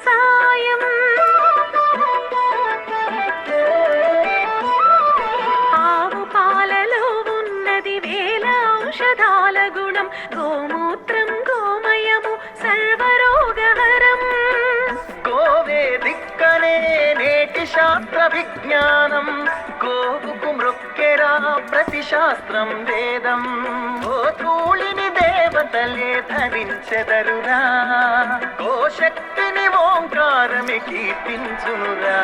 సాయం. ఆవు పాలలో ఉన్నది వేల ఔషధాల గుణం. గోమూత్రం గోమయము సర్వరోగహరం. గోవే దిక్కనే నేటి శాస్త్ర విజ్ఞానం. గోవుకు మృక్కెరా ప్రతి శాస్త్రం వేదం. గోధూళిని దేవతలే ధరించెదరురా. గోశక్తిని ఓంకారమి కీర్తించునురా.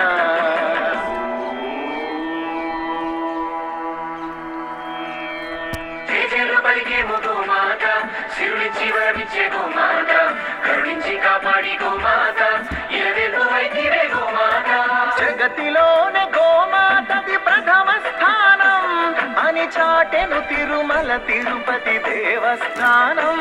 పలికేమో గోమాత, సిరులిచ్చి వరమిచ్చే గోమాత, కరుణించి కాపాడి గోమాత, ఇలవెల్పు వైద్యవే గోమాత. జగతిలోనే గోమాతది ప్రథమ స్థానం అని చాటెను తిరుమల తిరుపతి దేవస్థానం.